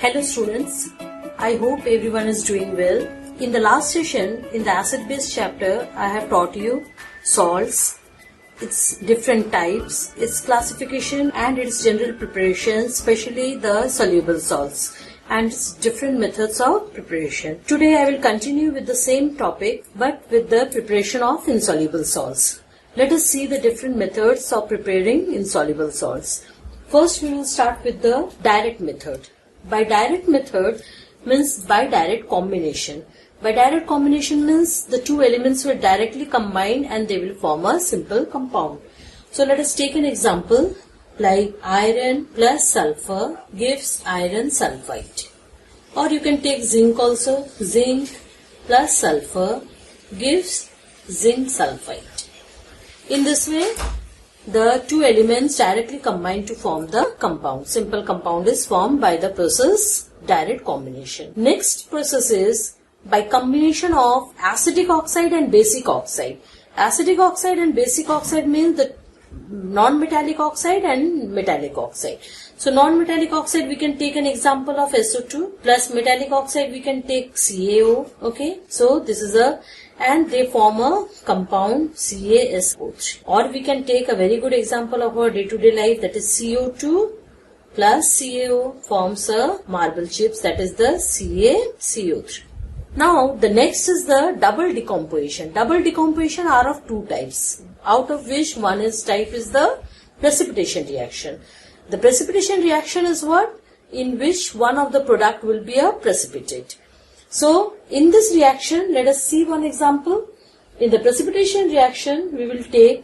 Hello students, I hope everyone is doing well. In the last session, in the acid-base chapter, I have taught you salts, its different types, its classification and its general preparation, especially the soluble salts and its different methods of preparation. Today I will continue with the same topic but with the preparation of insoluble salts. Let us see the different methods of preparing insoluble salts. First we will start with the direct method. By direct method means by direct combination. By direct combination means the two elements will directly combine and they will form a simple compound. So let us take an example like iron plus sulfur gives iron sulfide. Or you can take zinc also. Zinc plus sulfur gives zinc sulfide. In this way, the two elements directly combine to form the compound. Simple compound is formed by the process direct combination. Next process is by combination of acetic oxide and basic oxide. Acetic oxide and basic oxide means the non-metallic oxide and metallic oxide. So non-metallic oxide we can take an example of SO2 plus metallic oxide we can take CaO. Okay, so this is and they form a compound CaSO3. Or we can take a very good example of our day-to-day life, that is CO2 plus CaO forms a marble chips, that is the CaCO3. Now the next is the double decomposition. Double decomposition are of two types, out of which one is the precipitation reaction. The precipitation reaction is what? In which one of the product will be a precipitate. So in this reaction, let us see one example. In the precipitation reaction, we will take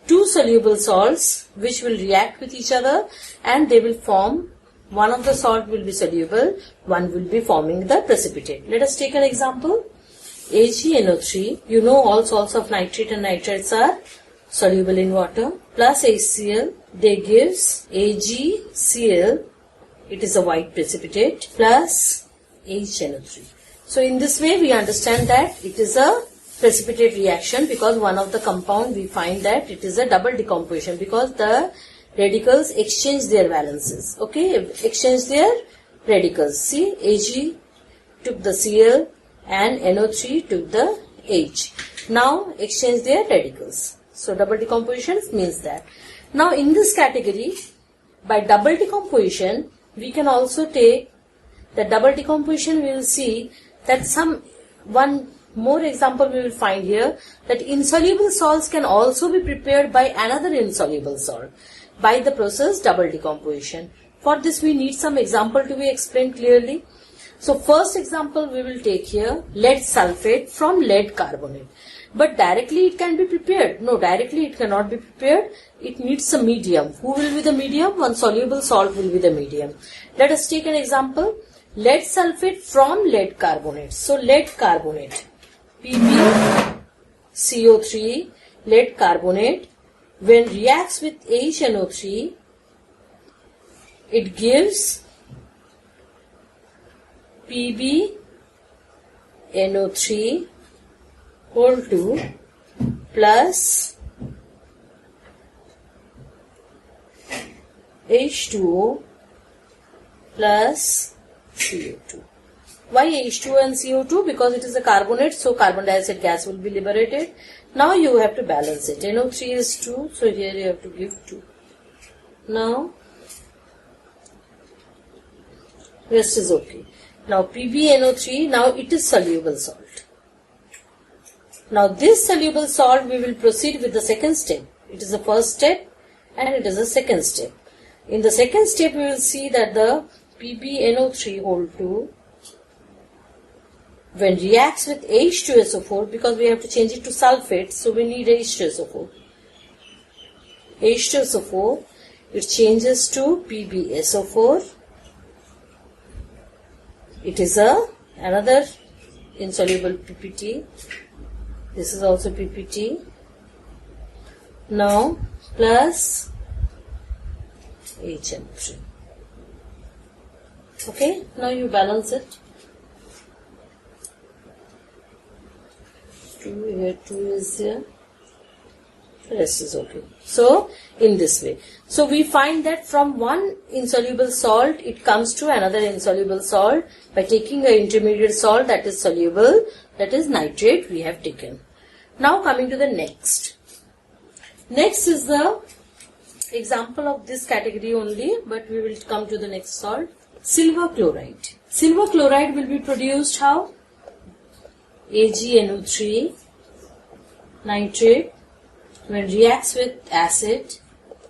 two soluble salts which will react with each other and they will form, one of the salt will be soluble, one will be forming the precipitate. Let us take an example. AgNO3, you know all salts of nitrate and nitrates are soluble in water, plus HCl, they gives AgCl, it is a white precipitate, plus HNO3. So in this way we understand that it is a precipitate reaction because one of the compound we find that it is a double decomposition because the radicals exchange their valences. Okay, exchange their radicals. See, Ag took the Cl and NO3 took the H. Now exchange their radicals. So double decomposition means that. Now in this category, by double decomposition, we can also take the double decomposition. We will see that one more example we will find here, that insoluble salts can also be prepared by another insoluble salt by the process double decomposition. For this we need some example to be explained clearly. So first example we will take here, lead sulfate from lead carbonate. But directly it can be prepared. No, directly it cannot be prepared. It needs a medium. Who will be the medium? One soluble salt will be the medium. Let us take an example. Lead sulfate from lead carbonate. So lead carbonate, PbCO3, lead carbonate, when reacts with HNO3, it gives PbNO3 whole 2 plus H2O plus CO2. Why H2O and CO2? Because it is a carbonate, so carbon dioxide gas will be liberated. Now you have to balance it. NO3 is 2, so here you have to give 2. Now, rest is okay. Now PbNO3, now it is soluble salt. Now this soluble salt we will proceed with the second step. It is the first step and it is the second step. In the second step we will see that the PbNO3 whole 2 when reacts with H2SO4, because we have to change it to sulfate, so we need H2SO4. H2SO4, it changes to PbSO4. It is another insoluble PPT. This is also PPT. Now plus HN3. Okay, now you balance it. 2 here, 2 is here. rest is okay. So in this way, so we find that from one insoluble salt it comes to another insoluble salt by taking an intermediate salt that is soluble, that is nitrate we have taken. Now coming to the next. Next is the example of this category only, but we will come to the next salt. Silver chloride. Silver chloride will be produced how? AgNO3 nitrate. When reacts with acid,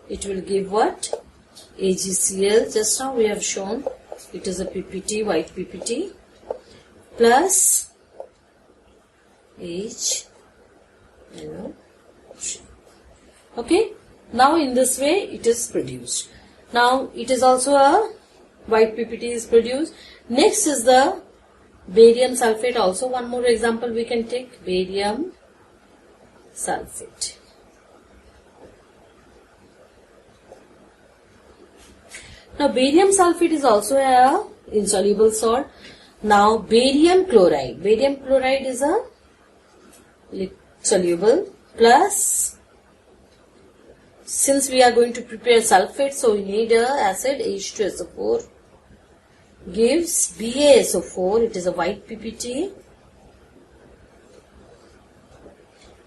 it will give what? AgCl. Just now we have shown it is a PPT, white PPT, plus HNO3. Okay. Now in this way it is produced. Now it is also a white PPT is produced. Next is the barium sulfate. Also one more example we can take. Barium sulfate. Now barium sulfate is also a insoluble salt. Now barium chloride. Barium chloride is a soluble, plus since we are going to prepare sulfate, so we need a acid H2SO4 gives BaSO4, it is a white PPT,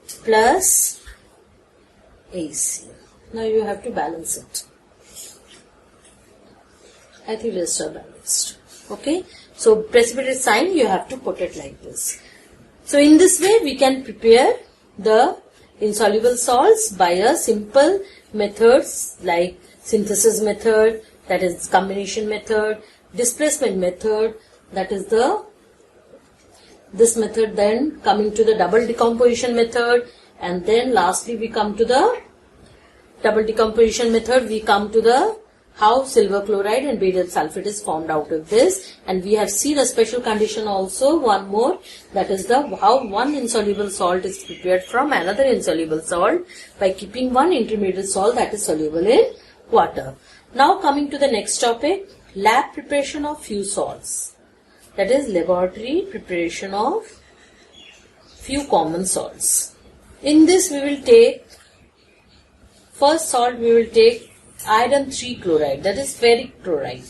plus AC. Now you have to balance it. I think rest are balanced. Okay. So precipitate sign you have to put it like this. So in this way we can prepare the insoluble salts by a simple methods like synthesis method, that is combination method, displacement method, that is this method, then coming to the double decomposition method, and then lastly we come to the double decomposition method, we come to the how silver chloride and barium sulfate is formed out of this, and we have seen a special condition also, one more, that is the how one insoluble salt is prepared from another insoluble salt by keeping one intermediate salt that is soluble in water. Now coming to the next topic, lab preparation of few salts, that is laboratory preparation of few common salts. In this we will take, first salt we will take iron 3 chloride, that is ferric chloride.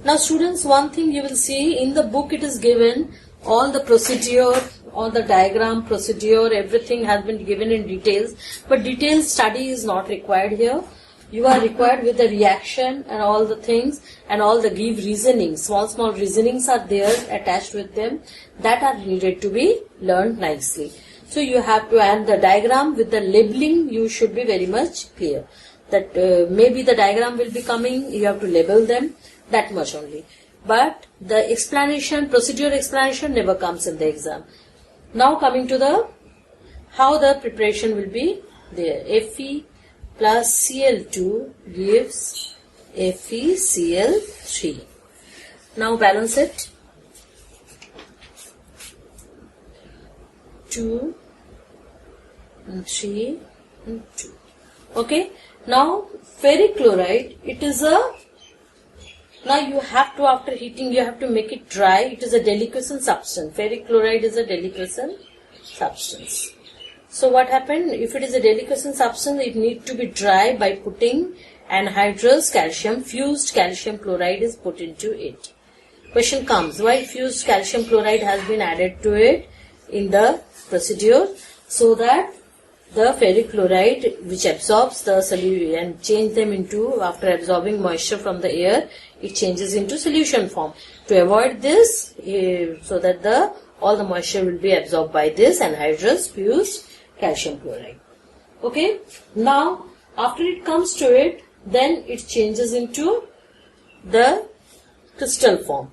Now students, one thing you will see in the book, it is given all the procedure, all the diagram, procedure, everything has been given in details, but detailed study is not required here. You are required with the reaction and all the things, and all the give reasoning, small reasonings are there attached with them, that are needed to be learned nicely. So you have to, and the diagram with the labeling you should be very much clear. That maybe the diagram will be coming, you have to label them, that much only. But the explanation, procedure explanation never comes in the exam. Now coming to the, how the preparation will be there. Fe plus Cl2 gives FeCl3. Now balance it. 2 and 3 and 2. Okay. Now ferric chloride, it is a, now you have to, after heating you have to make it dry. It is a deliquescent substance. Ferric chloride is a deliquescent substance. So what happened, if it is a deliquescent substance, it needs to be dry by putting anhydrous calcium, fused calcium chloride is put into it. Question comes, why fused calcium chloride has been added to it in the procedure? So that the ferric chloride, which absorbs the solution and change them into, after absorbing moisture from the air, it changes into solution form. To avoid this, so that all the moisture will be absorbed by this anhydrous fused calcium chloride. Okay. Now, after it comes to it, then it changes into the crystal form.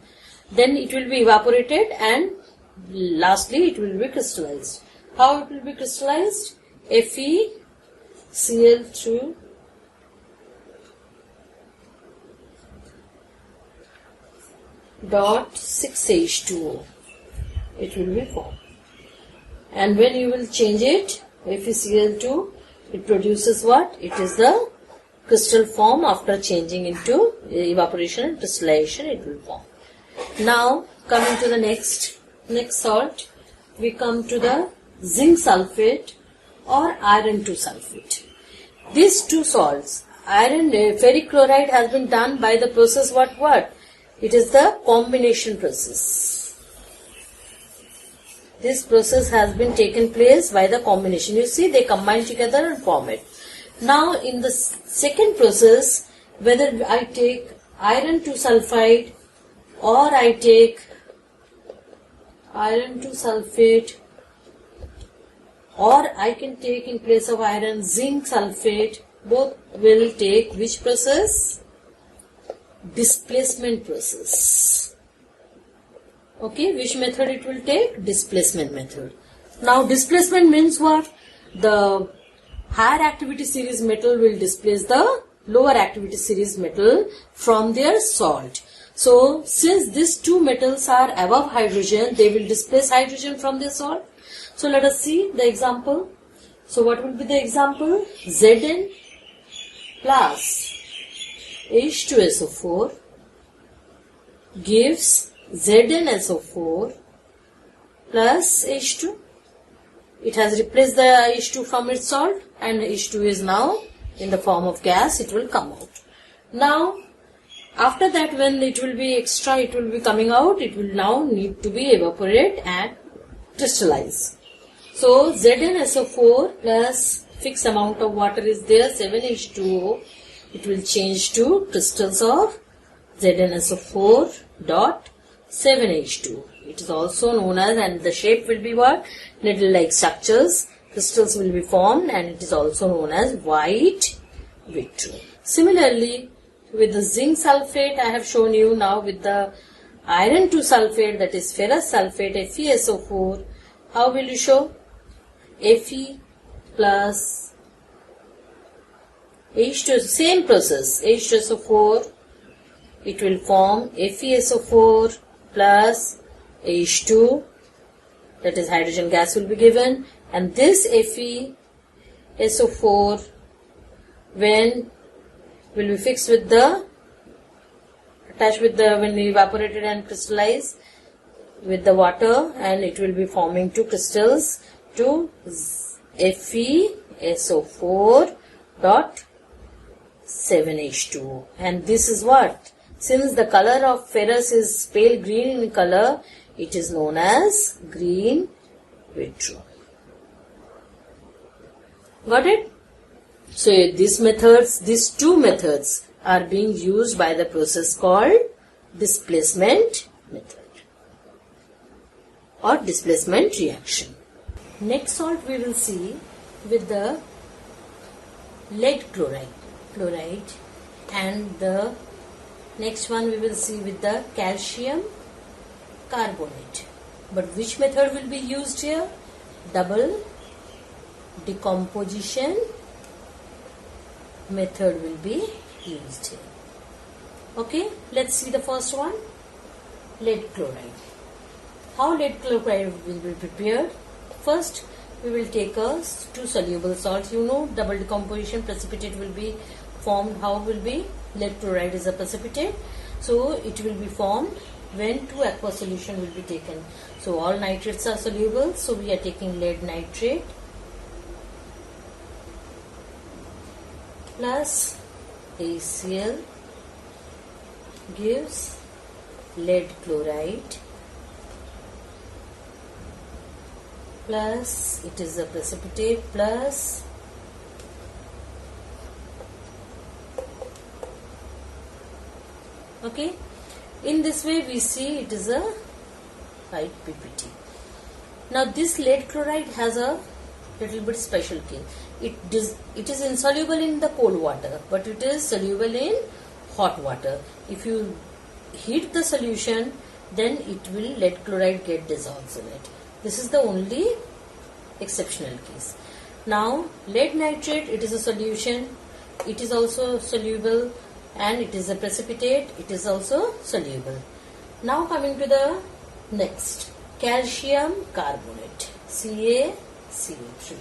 Then it will be evaporated and lastly it will be crystallized. How it will be crystallized? FeCl2 dot 6H2O. It will be formed. And when you will change it, FeCl2, it produces what? It is the crystal form. After changing into evaporation and crystallization, it will form. Now coming to the next salt, we come to the zinc sulfate or iron 2 sulfate. These two salts, ferric chloride, has been done by the process what? It is the combination process. This process has been taken place by the combination. You see, they combine together and form it. Now in the second process, whether I take iron 2 sulfide or I take iron 2 sulfate, or I can take in place of iron zinc sulfate, both will take which process? Displacement process. Okay, which method it will take? Displacement method. Now displacement means what? The higher activity series metal will displace the lower activity series metal from their salt. So since these two metals are above hydrogen, they will displace hydrogen from their salt. So let us see the example. So what will be the example? Zn plus H2SO4 gives ZnSO4 plus H2. It has replaced the H2 from its salt, and H2 is now in the form of gas. It will come out. Now after that, when it will be extra, it will be coming out, it will now need to be evaporate and crystallize. So ZnSO4 plus fixed amount of water is there, 7H2O. It will change to crystals of ZnSO4 dot 7H2. It is also known as, and the shape will be what? Needle-like structures. Crystals will be formed, and it is also known as white vitro. Similarly, with the zinc sulfate, I have shown you now with the iron 2 sulfate, that is ferrous sulfate, FeSO4. How will you show? Fe plus H2, same process, H2SO4, it will form FeSO4 plus H2, that is hydrogen gas will be given, and this FeSO4 when will be fixed with the, attached with the, when evaporated and crystallized with the water, and it will be forming two crystals to FeSO4 dot 7H2O. And this is what? Since the color of ferrous is pale green in color, it is known as green vitro. Got it? So these two methods are being used by the process called displacement method or displacement reaction. Next salt we will see with the lead chloride, and the next one we will see with the calcium carbonate. But which method will be used here? Double decomposition method will be used here. Okay, let's see the first one, lead chloride. How lead chloride will be prepared? First, we will take two soluble salts. You know, double decomposition precipitate will be formed. How will be? Lead chloride is a precipitate, so it will be formed when two aqueous solution will be taken. So all nitrates are soluble, so we are taking lead nitrate plus ACl gives lead chloride plus, it is a precipitate, plus okay. In this way we see it is a white PPT. Now this lead chloride has a little bit special case. It is insoluble in the cold water, but it is soluble in hot water. If you heat the solution, then it will, lead chloride get dissolved in it. This is the only exceptional case. Now lead nitrate, it is a solution, it is also soluble, and it is a precipitate, it is also soluble. Now coming to the next, calcium carbonate, CaCO3.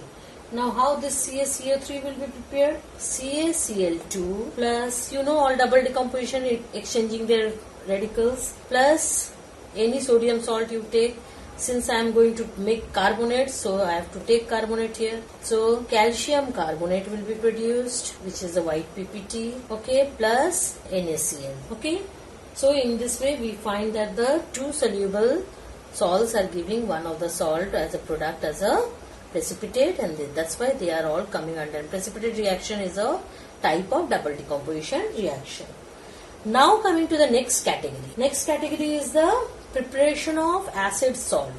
Now how this CaCO3 will be prepared? CaCl2 plus, you know, all double decomposition exchanging their radicals, plus any sodium salt you take, Since I am going to make carbonate, so I have to take carbonate here. So calcium carbonate will be produced, which is the white PPT, okay, plus NaCl, okay. So in this way we find that the two soluble salts are giving one of the salt as a product as a precipitate, and that's why they are all coming under. And precipitate reaction is a type of double decomposition reaction. Now coming to the next category. Next category is the preparation of acid salt.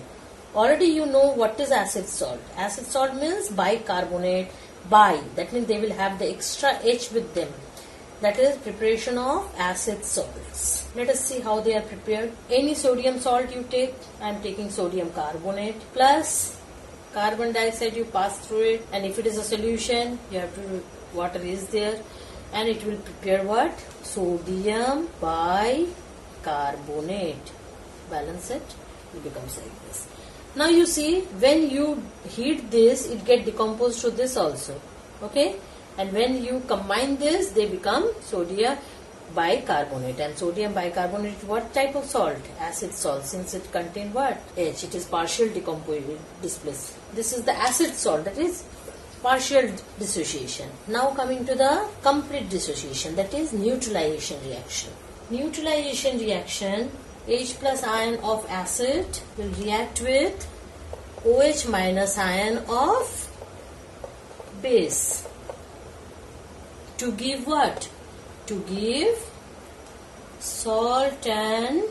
Already you know what is acid salt. Acid salt means bicarbonate, that means they will have the extra H with them. That is preparation of acid salts. Let us see how they are prepared. Any sodium salt you take, I am taking sodium carbonate plus carbon dioxide, you pass through it, and if it is a solution, you have to, water is there, and it will prepare what? Sodium bicarbonate. Balance it, it becomes like this. Now you see, when you heat this, it get decomposed to this also, okay, and when you combine this, they become sodium bicarbonate. And sodium bicarbonate, what type of salt? Acid salt, since it contains what? H, it is partial decomposition, displace. This is the acid salt, that is partial dissociation. Now coming to the complete dissociation, that is neutralization reaction. Neutralization reaction, H plus ion of acid will react with OH minus ion of base to give what? To give salt and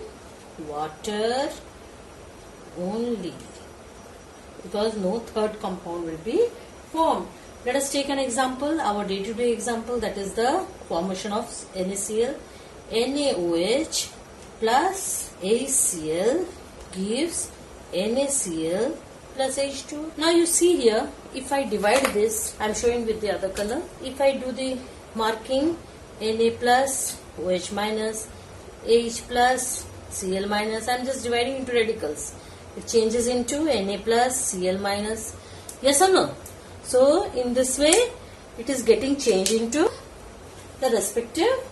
water only, because no third compound will be formed. Let us take an example, our day-to-day example, that is the formation of NaCl. NaOH plus HCl gives NaCl plus H2. Now you see here, if I divide this, I am showing with the other color. If I do the marking, Na plus, OH minus, H plus, Cl minus, I am just dividing into radicals. It changes into Na plus, Cl minus. Yes or no? So in this way, it is getting changed into the respective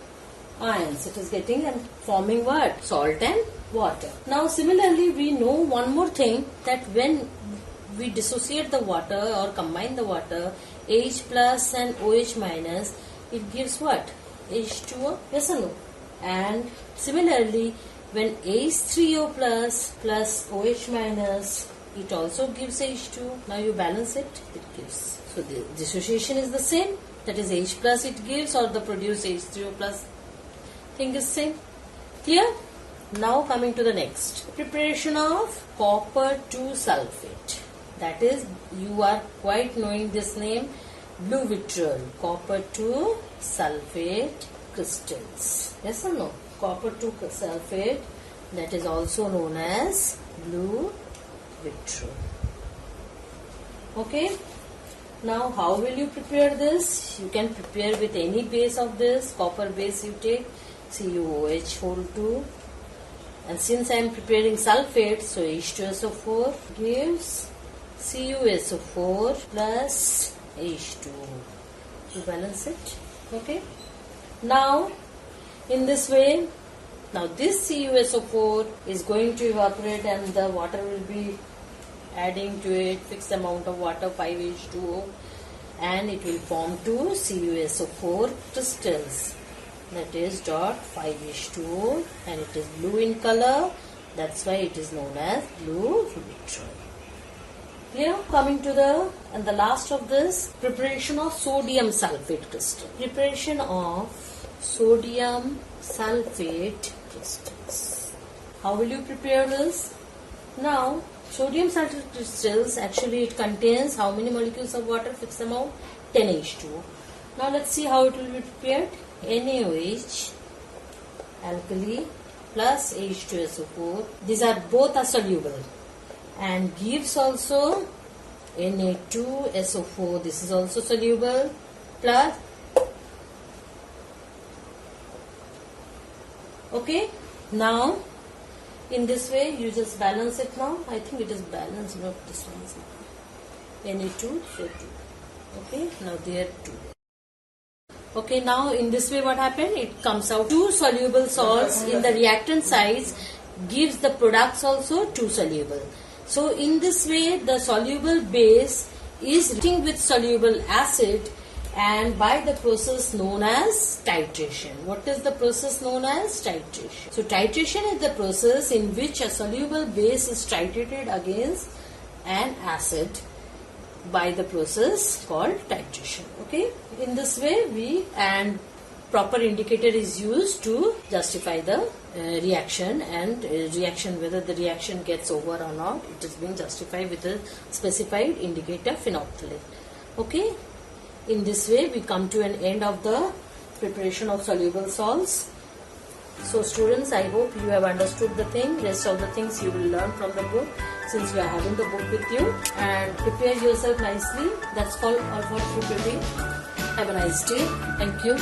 ions. It is getting and forming what? Salt and water. Now similarly, we know one more thing, that when we dissociate the water or combine the water, H plus and OH minus, it gives what? H2O. Yes or no? And similarly, when H3O plus OH minus, it also gives H2. Now you balance it, it gives. So the dissociation is the same, that is H plus it gives, or the produced H3O plus thing is same. Clear? Now coming to the next. Preparation of copper 2 sulfate. That is, you are quite knowing this name, blue vitriol. Copper 2 sulfate crystals. Yes or no? Copper 2 sulfate, that is also known as blue vitriol. Okay. Now how will you prepare this? You can prepare with any base of this. Copper base you take, CuOH whole 2. And since I am preparing sulfate, so H2SO4 gives CuSO4 plus H2. You balance it. Okay. Now in this way, now this CuSO4 is going to evaporate and the water will be adding to it fixed amount of water, 5H2O, and it will form two CuSO4 crystals, that is dot 5H2O, and it is blue in color. That's why it is known as blue vitriol. Here coming to the last of this, preparation of sodium sulfate crystal. Preparation of sodium sulfate crystals. How will you prepare this? Now sodium sulfate crystals, actually it contains how many molecules of water? Fixed amount, 10H2O. Now let's see how it will be prepared. NaOH alkali plus H2SO4. These are both are soluble, and gives also Na2SO4. This is also soluble, plus. Okay. Now in this way you just balance it. Now I think it is balanced. Not this one is not. Na2, so 2. Okay. Now there 2. Okay, now in this way what happened? It comes out 2 soluble salts in the reactant sides, gives the products also 2 soluble. So in this way, the soluble base is reacting with soluble acid, and by the process known as titration. What is the process known as titration? So titration is the process in which a soluble base is titrated against an acid by the process called titration. Okay, in this way proper indicator is used to justify the reaction, and whether the reaction gets over or not, it is being justified with a specified indicator phenolphthalein. Okay, in this way we come to an end of the preparation of soluble salts. So students, I hope you have understood the thing. Rest of the things you will learn from the book, since you are having the book with you, and prepare yourself nicely. That's all for today. Have a nice day. Thank you.